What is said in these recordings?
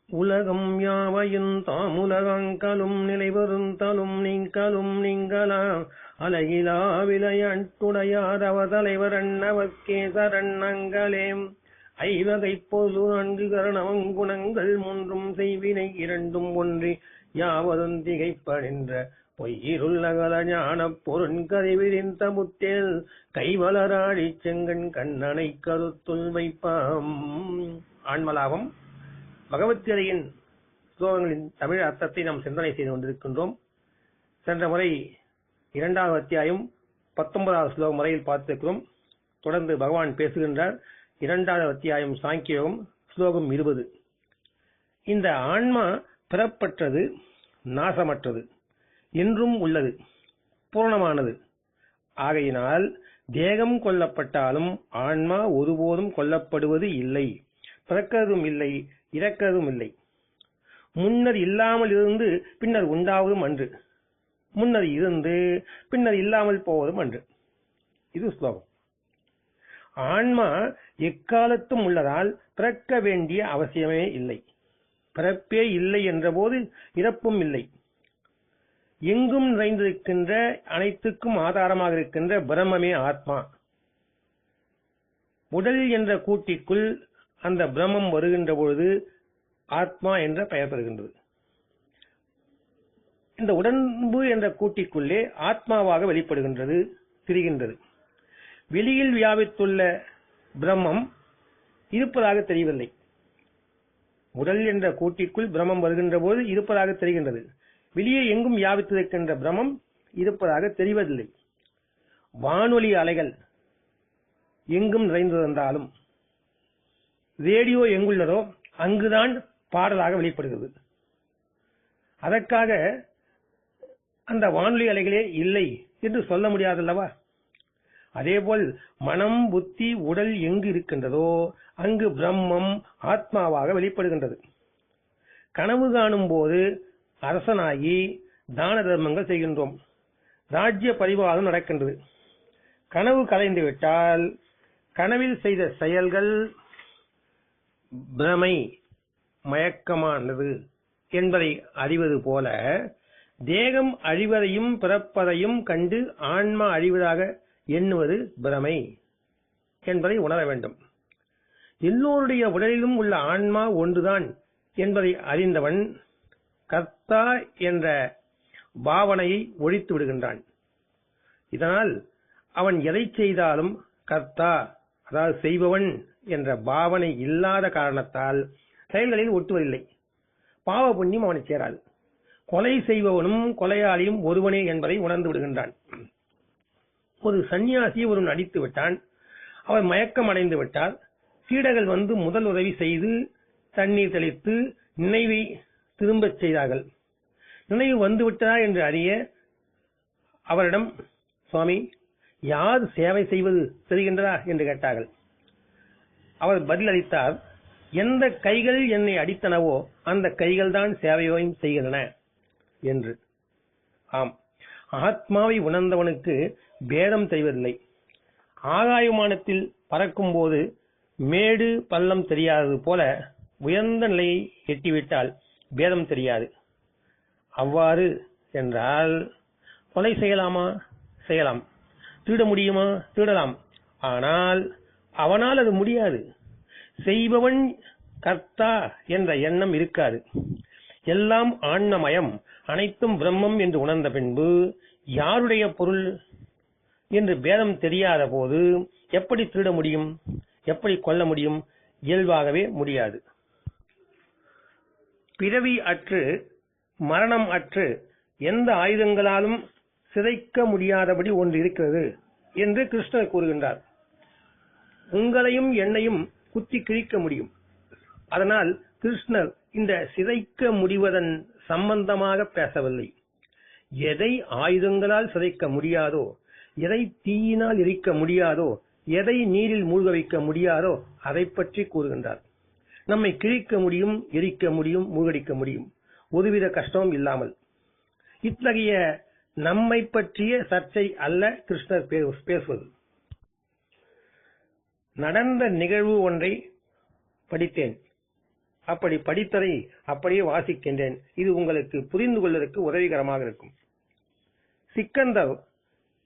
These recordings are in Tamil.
உலகம் யாவையும் தாமுலகங்களும் நிலைவருந்தலும் நீங்களும் நீங்களா அலகிலா விளையாட்டுடையார் அவர் தலைவர் அண்ணவர்க்கே சரணங்களே. ஐவகை பொது 4 கரணவங் குணங்கள் 3 செய்வினை 2 ஒன்றி யாவரும் திகைப்படின்ற பொய்யிருள்ளகல ஞானப் பொருண்கறிவிரிந்த முத்தேல் கைவளராடி செங்கண் கண்ணனை கருத்துள் வைப்பாம். ஆன்மலாபம் பகவத்கீதையின் ஸ்லோகங்களின் தமிழ் அர்த்தத்தை நாம் சிந்தனை செய்து கொண்டிருக்கின்றோம். சென்ற முறை 2வது அத்தியாயம் 19வது ஸ்லோகம் வரையில் பார்த்திருக்கிறோம். தொடர்ந்து பகவான் பேசுகின்றார். 2வது அத்தியாயம் சாங்கியோகம் ஸ்லோகம் 20. இந்த ஆன்மா பிறப்பற்றது, நாசமற்றது, என்றும் உள்ளது, பூரணமானது. ஆகையினால் தேகம் கொல்லப்பட்டாலும் ஆன்மா ஒருபோதும் கொல்லப்படுவது இல்லை, பிறக்கிறதும் இல்லை, இறக்கிறதும் இல்லை. முன்னர் இல்லாமல் இருந்து பின்னர் உண்டாவதும் அன்று, முன்னர் இருந்து பின்னர் இல்லாமல் போவதும் அன்று. இது ஸ்லோகம். ஆன்மா எக்காலத்தும் உள்ளதால் பிறக்க வேண்டிய அவசியமே இல்லை. பிறப்பே இல்லை என்ற போது இறப்பும் இல்லை. எங்கும் நிறைந்திருக்கின்ற, அனைத்துக்கும் ஆதாரமாக இருக்கின்ற பிரம்மமே ஆத்மா. உடல் என்ற கூட்டிற்குள் அந்த பிரம்மம் வருகின்ற பொழுது ஆத்மா என்ற பெயர் பெறுகின்றது. இந்த உடம்பு என்ற கூட்டிற்குள்ளே ஆத்மாவாக வெளிப்படுகின்றது, திரிகின்றது. வெளியில் வியாபித்துள்ள பிரம்மம் இருப்பதாக தெரியவில்லை. உடல் என்ற கூட்டிற்குள் பிரம்மம் வருகின்ற போது இருப்பதாக தெரிகின்றது. வெளியே எங்கும் வியாபித்திருக்கின்ற பிரம்மம் இருப்பதாக தெரிவதில்லை. வானொலி அலைகள் எங்கும் நிறைந்திருந்தாலும் ரேடியோ எங்குள்ளதோ அங்குதான் பாடலாக வெளிப்படுகிறது. அதற்காக அந்த வானொலி அலைகளே இல்லை என்று சொல்ல முடியாதல்லவா? அதேபோல் மனம், புத்தி, உடல் எங்கு இருக்கின்றதோ அங்கு பிரம்மம் ஆத்மாவாக வெளிப்படுகின்றது. கனவு காணும் போது அரசனாகி தான தர்மங்கள் செய்கின்றோம், ராஜ்ய பரிபாலனம் நடக்கின்றது. கனவு கலைந்து விட்டால் கனவில் செய்த செயல்கள் பிரமை, மயக்கமானது என்பதை அறிவது போல தேகம் அழிவதையும் பிறப்பதையும் கண்டு ஆன்மா அழிவதாக எண்ணுவது பிரமை என்பதை உணர வேண்டும். எல்லோருடைய உடலிலும் உள்ள ஆன்மா ஒன்றுதான் என்பதை அறிந்தவன் கர்த்தா என்ற பாவனையை ஒழித்து விடுகின்றான். இதனால் அவன் எதை செய்தாலும் கர்த்தா, அதாவது செய்பவன் என்ற பாவனை இல்லாத காரணத்தால் செயல்களில் ஒட்டுவதில்லை. பாவ புண்ணியம் அவனை சேராது. கொலை செய்பவனும் கொலையாளியும் ஒருவனே என்பதை உணர்ந்து விடுகின்றான். ஒரு சன்னியாசி ஒருவன் அடித்து விட்டான், அவன் மயக்கம் அடைந்து விட்டார். சீடர்கள் வந்து முதல் உதவி செய்து தண்ணீர் தெளித்து நினைவை திரும்பச் செய்தார்கள். நினைவு வந்துவிட்டதா என்று அறிய அவரிடம், சுவாமி, யார் சேவை செய்வது தெரிகின்றதா என்று கேட்டார்கள். அவர் பதிலளித்தார், எந்த கைகள் என்னை அடித்தனவோ அந்த கைகள் தான் சேவையும் செய்கின்றன என்று. ஆம், ஆத்மாவை உணர்ந்தவனுக்கு பேதம் தெரிவதில்லை. ஆகாயமானத்தில் பறக்கும் போது மேடு பள்ளம் தெரியாதது போல உயர்ந்த நிலையை எட்டிவிட்டால் பேதம் தெரியாது. அவ்வாறு என்றால் கொலை செய்யலாமா? செய்யலாம். திருட முடியுமா? திருடலாம். ஆனால் அவனால் அது முடியாது. செய்பவன் கர்த்தா என்ற எண்ணம் இருக்காது. எல்லாம் ஆன்மமயம், அனைத்தும் பிரம்மம் என்று உணர்ந்த பின்பு யாருடைய பொருள் என்று பேதம் தெரியாத போது எப்படி திருட முடியும்? எப்படி கொல்ல முடியும்? இயல்பாகவே முடியாது. பிறவி அற்று மரணம் அற்று எந்த ஆயுதங்களாலும் சிதைக்க முடியாதபடி ஒன்று இருக்கிறது என்று கிருஷ்ணர் கூறுகின்றார். உங்களையும் என்னையும் குத்தி கிழிக்க முடியும். அதனால் கிருஷ்ணர் இந்த சிதைக்க முடிவதன் சம்பந்தமாக பேசவில்லை. எதை ஆயுதங்களால் சிதைக்க முடியாதோ, எதை தீயினால் எரிக்க முடியாதோ, எதை நீரில் மூழ்க வைக்க முடியாதோ அதை பற்றி கூறுகின்றார். நம்மை கிழிக்க முடியும், எரிக்க முடியும், மூழ்கடிக்க முடியும், ஒருவித கஷ்டமும் இல்லாமல். இத்தகைய நம்மை பற்றிய சர்ச்சை அல்ல கிருஷ்ணர் பேசுவது. நடந்த நிகழ்வு ஒன்றை படித்தேன். அப்படி படித்ததை அப்படியே வாசிக்கின்றேன். இது உங்களுக்கு புரிந்து கொள்வதற்கு உதவிகரமாக இருக்கும். சிக்கந்தர்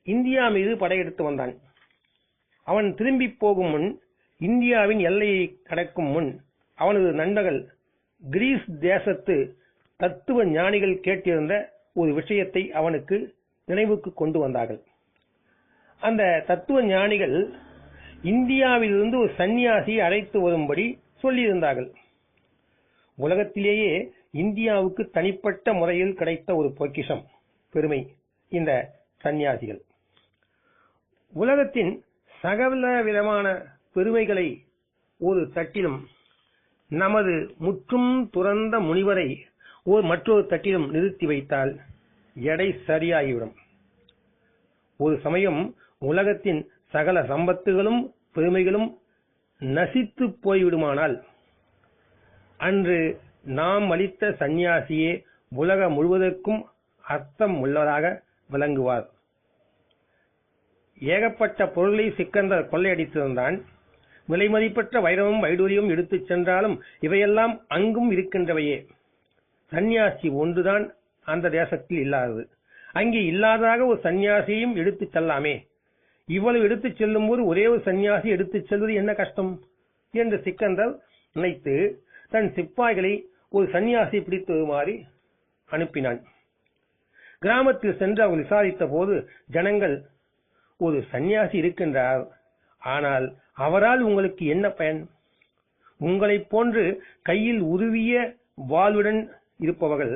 இந்தியா மீது படையெடுத்து வந்தான். அவன் திரும்பி போகும் முன், இந்தியாவின் எல்லையை கடக்கும் முன், அவனது நண்பர்கள் கிரீஸ் தேசத்து தத்துவ ஞானிகள் கேட்டிருந்த ஒரு விஷயத்தை அவனுக்கு நினைவுக்கு கொண்டு வந்தார்கள். அந்த தத்துவ ஞானிகள் இந்தியாவிலிருந்து ஒரு சன்னியாசியை அழைத்து வரும்படி சொல்லியிருந்தார்கள். உலகத்திலேயே இந்தியாவுக்கு தனிப்பட்ட முறையில் கிடைத்த ஒரு பொக்கிஷம், பெருமை இந்த சன்னியாசிகள். உலகத்தின் சகல விதமான பெருமைகளை ஒரு தட்டிலும், நமது முற்றும் துறந்த முனிவரை மற்றொரு தட்டிலும் நிறுத்தி வைத்தால் எடை சரியாகிவிடும். ஒரு சமயம் உலகத்தின் சகல சம்பத்துகளும் பெருமைகளும் நசித்து போய்விடுமானால், அன்று நாம் அளித்த சந்நியாசியே உலகம் முழுவதற்கும் அர்த்தம் உள்ளதாக விளங்குவார். ஏகப்பட்ட பொருளை சிக்கந்தர் கொள்ளையடித்திருந்தான். விலை மதிப்பற்ற வைரமும் வைடூரியம் எடுத்துச் சென்றாலும் இவையெல்லாம் அங்கும் இருக்கின்றவையே. சந்நியாசி ஒன்றுதான் அந்த தேசத்தில் இல்லாதது. அங்கே இல்லாததாக ஒரு சந்நியாசியையும் எடுத்துச் செல்லாமே. இவ்வளவு எடுத்துச் செல்லும் போது ஒரே ஒரு சந்நியாசி எடுத்துச் செல்வது என்ன கஷ்டம் என்று சிக்கந்தர் நினைத்து தன் சிப்பாய்களை ஒரு சந்நியாசி பிடித்து வருமாறு அனுப்பினான். கிராமத்தில் சென்று அவர்கள் விசாரித்த போது ஜனங்கள், ஒரு சந்நியாசி இருக்கின்றார், ஆனால் அவரால் உங்களுக்கு என்ன பயன்? உங்களைப் போன்று கையில் உருவிய வாழ்வுடன் இருப்பவர்கள்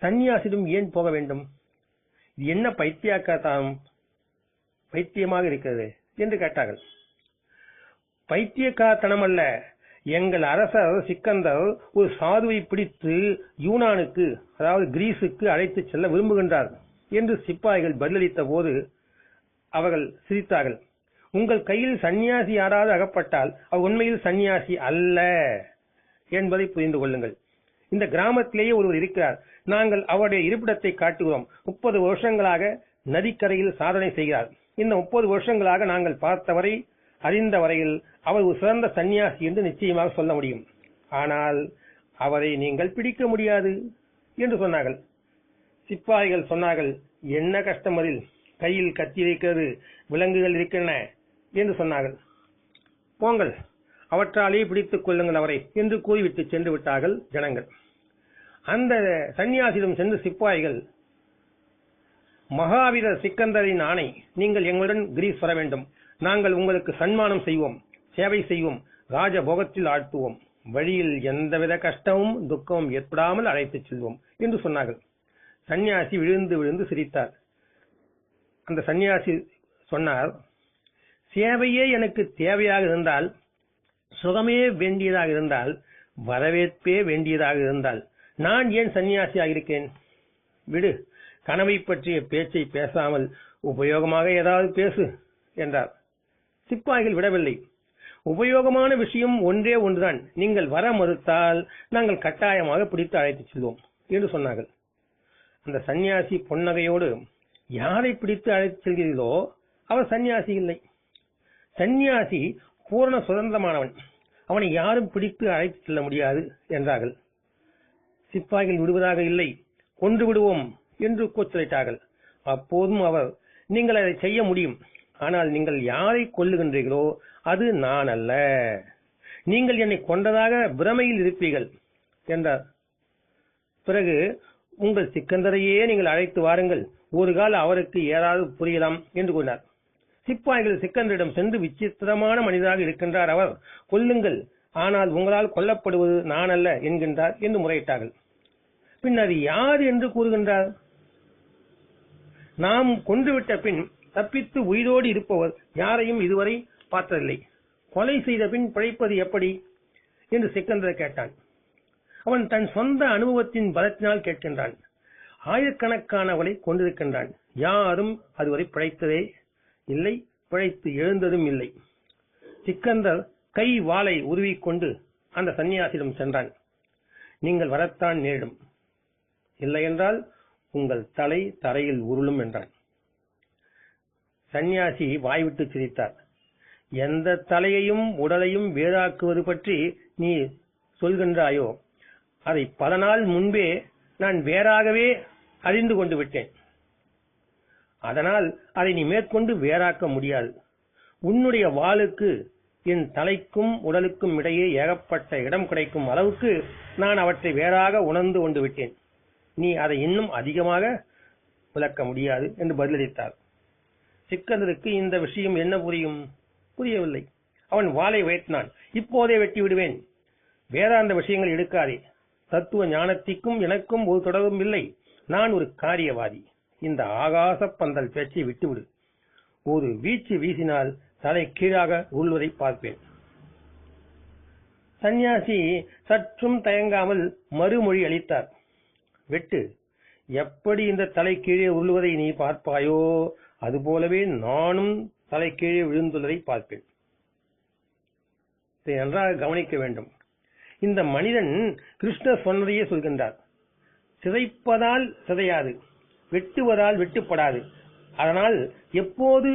சந்நியாசிடம் ஏன் போக வேண்டும்? இது என்ன பைத்தியமாக இருக்கிறது என்று கேட்டார்கள். பைத்தியக்காரத்தனம் அல்ல, எங்கள் அரசர் சிக்கந்தர் ஒரு சாதுவை பிடித்து யூனானுக்கு, அதாவது கிரீஸுக்கு அழைத்துச் செல்ல விரும்புகின்றார் என்று சிப்பாய்கள் பதிலளித்த போது அவர்கள் சிரித்தார்கள். உங்கள் கையில் சன்னியாசி யாராவது அகப்பட்டால் அவர் உண்மையில் சன்னியாசி அல்ல என்பதை புரிந்து கொள்ளுங்கள். இந்த கிராமத்திலேயே ஒருவர் இருக்கிறார். நாங்கள் அவருடைய இருப்பிடத்தை காட்டுகிறோம். 30 வருஷங்களாக நதிக்கரையில் சாதனை செய்கிறார். இந்த 30 வருஷங்களாக நாங்கள் பார்த்தவரை, அறிந்த வரையில் அவர் ஒரு சிறந்த சன்னியாசி என்று நிச்சயமாக சொல்ல முடியும். ஆனால் அவரை நீங்கள் பிடிக்க முடியாது என்று சொன்னார்கள். சிப்பாய்கள் சொன்னார்கள், என்ன கஷ்டம் அதில், கையில் கத்தி இருக்கிறது, விலங்குகள் இருக்கின்றன என்று சொன்னார்கள். போங்கள், அவற்றாலே பிடித்துக் கொள்ளுங்கள் அவரை என்று கூறிவிட்டு சென்று விட்டார்கள் ஜனங்கள். அந்த சன்னியாசியிடம் சென்று சிப்பாய்கள், மகாவீரர் சிக்கந்தரின் ஆணை, நீங்கள் எங்களுடன் கிரீஸ் வர வேண்டும். நாங்கள் உங்களுக்கு சன்மானம் செய்வோம், சேவை செய்வோம், ராஜபோகத்தில் ஆழ்த்துவோம், வழியில் எந்தவித கஷ்டமும் துக்கமும் ஏற்படாமல் அழைத்துச் செல்வோம் என்று சொன்னார்கள். சன்னியாசி விழுந்து விழுந்து சிரித்தார். அந்த சன்னியாசி சொன்னார், சேவையே எனக்கு தேவையாக இருந்தால், சுகமே வேண்டியதாக இருந்தால், வரவேற்பே வேண்டியதாக இருந்தால் நான் ஏன் சன்னியாசியாக இருக்கேன்? விடு, கனவை பற்றிய பேச்சை பேசாமல் உபயோகமாக ஏதாவது பேசு என்றார். சிப்பாய்கள் விடவில்லை. உபயோகமான விஷயம் ஒன்றே ஒன்றுதான், நீங்கள் வர மறுத்தால் நாங்கள் கட்டாயமாக பிடித்து அழைத்துச் செல்வோம் என்று சொன்னார்கள். அந்த சன்னியாசி பொன்னகையோடு, யாரை பிடித்து அழைத்துச் செல்கிறீர்களோ அவர் சன்னியாசி இல்லை. சன்னியாசி பூரண சுதந்திரமானவன், அவனை யாரும் பிடித்து அழைத்துச் செல்ல முடியாது என்றார்கள். சிப்பாய்கள் விடுவதாக இல்லை, கொன்று விடுவோம் என்று கூச்சலிட்டார்கள். அப்போதும் அவர், நீங்கள் அதை செய்ய முடியும், ஆனால் நீங்கள் யாரை கொல்லுகின்றீர்களோ அது நான் அல்ல, நீங்கள் என்னை கொண்டதாக பிரமையில் இருப்பீர்கள் என்றார். பிறகு, உங்கள் சிக்கந்தரையே நீங்கள் அழைத்து வாருங்கள், ஒரு கால அவருக்கு ஏதாவது புரியலாம் என்று கூறினார். சிப்பாய்கள் சிக்கந்தரிடம் சென்று, விசித்திரமான மனிதராக இருக்கின்றார் அவர், கொல்லுங்கள், ஆனால் உங்களால் கொல்லப்படுவது நான் அல்ல என்கின்றார் என்று முறையிட்டார்கள். பின்னர் யார் என்று கூறுகின்றார்? நாம் கொன்றுவிட்ட பின் தப்பித்து உயிரோடு இருப்பவர் யாரையும் இதுவரை பார்த்ததில்லை. கொலை செய்த பின் பிழைப்பது எப்படி என்று சிக்கந்தர் கேட்டான். அவன் தன் சொந்த அனுபவத்தின் பலத்தினால் கேட்கின்றான். ஆயிரக்கணக்கானவர்களை கொண்டிருக்கின்றான், யாரும் அதுவரை பிழைத்ததே இல்லை, பிழைத்து எழுந்ததும் இல்லை. சிக்கந்தர் கை வாளை உருவிக்கொண்டு அந்த சன்னியாசியிடம் சென்றான். நீங்கள் வரத்தான் நேரிடும், இல்லையென்றால் உங்கள் தலை தரையில் உருளும் என்றான். சன்னியாசி வாய்விட்டு சிரித்தார். எந்த தலையையும் உடலையும் வேறாக்குவது பற்றி நீ சொல்கின்றாயோ அதை பல நாள் முன்பே நான் வேறாகவே அறிந்து கொண்டு விட்டேன். அதனால் அதை நீ மேற்கொண்டு வேறாக்க முடியாது. உன்னுடைய வாளுக்கு என் தலைக்கும் உடலுக்கும் இடையே ஏகப்பட்ட இடம் கிடைக்கும் அளவுக்கு நான் அவற்றை வேறாக உணர்ந்து கொண்டு விட்டேன். நீ அதை இன்னும் அதிகமாக விளக்க முடியாது என்று பதிலளித்தார். சிக்கந்தருக்கு இந்த விஷயம் என்ன புரியவில்லை. அவன் வாளை உயர்த்தினான். இப்போதே வெட்டி விடுவேன். வேதாந்த விஷயங்கள் எடுக்காதே. தத்துவ ஞானத்திற்கும் எனக்கும் ஒரு தொடர்பும் இல்லை. நான் ஒரு காரியவாதி. இந்த ஆகாச பந்தல் பேச்சை விட்டுவிடு. ஒரு வீச்சு வீசினால் தலை கீழாக உள்வதை பார்ப்பேன். சந்நியாசி சற்றும் தயங்காமல் மறுமொழி அளித்தார். வெட்டு. எப்படி இந்த தலை கீழே உருளுவதை நீ பார்ப்பாயோ அதுபோலவே நானும் தலை கீழே விழுந்துள்ளதை பார்ப்பேன். இதை நன்றாக கவனிக்க வேண்டும். இந்த மனிதன் கிருஷ்ணர் சொன்னதையே சொல்கின்றார். சிதைப்பதால் சிதையாது, வெட்டுவதால் வெட்டுப்படாது. அதனால் எப்போது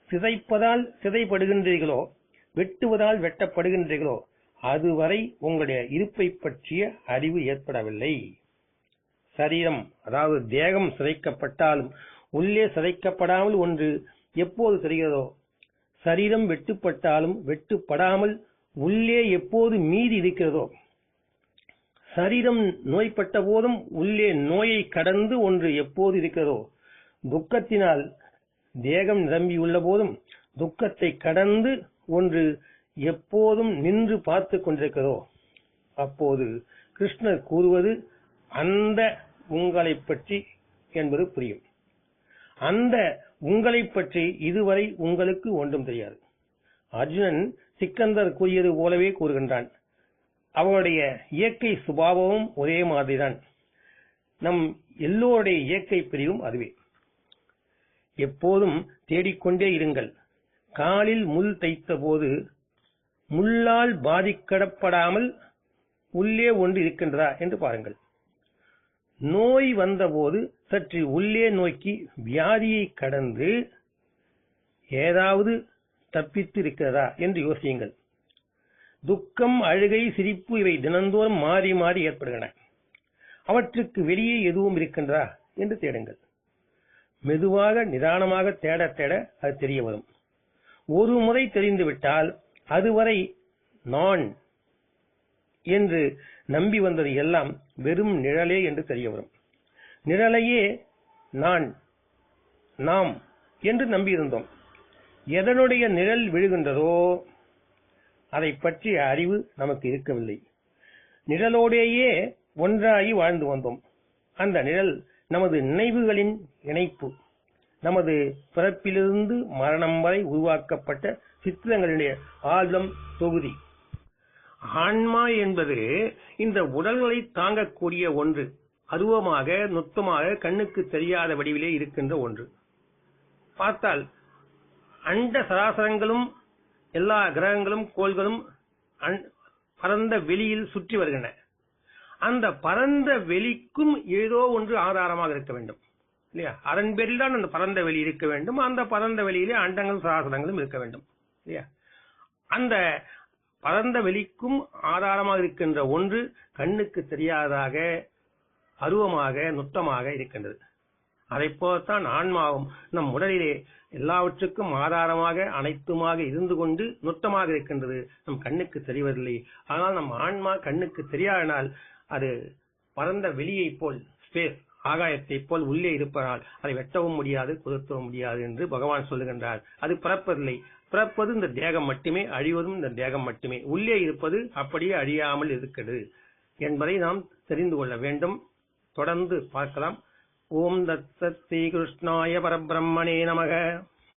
சிதைப்பதால் சிதைப்படுகின்றீர்களோ, வெட்டுவதால் வெட்டப்படுகின்றீர்களோ, அதுவரை உங்களுடைய இருப்பை பற்றிய அறிவு ஏற்படவில்லை. சரீரம், அதாவது தேகம் சிதைக்கப்பட்டாலும் உள்ளே சிதைக்கப்படாமல் ஒன்று எப்போது தெரிகிறதோ, சரீரம் வெட்டுப்பட்டாலும் வெட்டுப்படாமல் உள்ளே எப்போது மீதி இருக்கிறதோ, சரீரம் நோய்பட்ட போதும் உள்ளே நோயை கடந்து ஒன்று எப்போது இருக்கிறதோ, துக்கத்தினால் தேகம் நிரம்பியுள்ள போதும் துக்கத்தை கடந்து ஒன்று எப்போதும் நின்று பார்த்து கொண்டிருக்கிறதோ, அப்போது கிருஷ்ணர் கூறுவது அந்த உங்களை பற்றி என்பது புரியும். அந்த உங்களை பற்றி இதுவரை உங்களுக்கு ஒன்றும் தெரியாது. அர்ஜுனன் சிக்கந்தர் கூறியது போலவே கூறுகின்றான். அவருடைய இயற்கை சுபாவமும் ஒரே மாதிரிதான். நம் எல்லோருடைய இயற்கை பிரிவும் அதுவே. எப்போதும் தேடிக்கொண்டே இருங்கள். காலில் முள் தைத்த போது முள்ளால் பாதிக்கப்படாமல் உள்ளே ஒன்று இருக்கின்றதா என்று பாருங்கள். நோய் வந்தபோது சற்று உள்ளே நோக்கி வியாதியை கடந்து ஏதாவது தப்பித்து இருக்கிறதா என்று யோசியுங்கள். துக்கம், அழுகை, சிரிப்பு இவை தினந்தோறும் மாறி மாறி ஏற்படுகின்றன. அவற்றுக்கு வெளியே எதுவும் இருக்கின்றதா என்று தேடுங்கள். மெதுவாக நிதானமாக தேட தேட அது தெரிய வரும். ஒரு முறை தெரிந்துவிட்டால் அதுவரை நான் என்று நம்பி வந்தது எல்லாம் வெறும் நிழலே என்று தெரிய வரும். நிழலையே நாம் என்று நம்பியிருந்தோம். எதனுடைய நிழல் விழுகின்றதோ அதை பற்றிய அறிவு நமக்கு இருக்கவில்லை. நிழலோடேயே ஒன்றாகி வாழ்ந்து வந்தோம். அந்த நிழல் நமது நினைவுகளின் இணைப்பு, நமது பிறப்பிலிருந்து மரணம் வரை உருவாக்கப்பட்ட சித்திரங்களுடைய ஆழ்தம் தொகுதி. ஆன்மா என்பது இந்த உடல்களை தாங்கக்கூடிய ஒன்று. அருவமாக, நுட்பமாக, கண்ணுக்கு தெரியாத வடிவிலே இருக்கின்ற ஒன்று. பார்த்தால் அண்ட சராசரங்களும் எல்லா கிரகங்களும் கோள்களும் பரந்த வெளியில் சுற்றி வருகின்றன. அந்த பரந்த வெளிக்கும் ஏதோ ஒன்று ஆதாரமாக இருக்க வேண்டும் இல்லையா? அதன் பேரில் தான் அந்த பரந்த வெளி இருக்க வேண்டும். அந்த பரந்த வெளியிலே அண்டங்களும் சராசரங்களும் இருக்க வேண்டும் இல்லையா? அந்த பரந்த வெளிக்கும் ஆதாரமாக இருக்கின்ற ஒன்று கண்ணுக்கு தெரியாததாக, அருவமாக, நுட்பமாக இருக்கின்றது. அதை போலத்தான் ஆன்மாவும் நம் உடலிலே எல்லாவற்றுக்கும் ஆதாரமாக, அனைத்துமாக இருந்து கொண்டு நுட்பமாக இருக்கின்றது. நம் கண்ணுக்கு தெரிவதில்லை. ஆனால் நம் ஆன்மா கண்ணுக்கு தெரியாதனால் அது பரந்த வெளியை போல், ஸ்பேஸ், ஆகாயத்தை போல் உள்ளே இருப்பதால் அதை வெட்டவும் முடியாது, குதத்தவும் முடியாது என்று பகவான் சொல்லுகின்றார். அது பிறப்பதில்லை. பிறப்பது இந்த தேகம் மட்டுமே, அழிவதும் இந்த தேகம் மட்டுமே. உள்ளே இருப்பது அப்படியே அழியாமல் இருக்கிறது என்பதை நாம் தெரிந்து கொள்ள வேண்டும். தொடர்ந்து பார்க்கலாம். ஓம் தத்சத் ஸ்ரீ கிருஷ்ணாய பரபிரம்மணே நமக.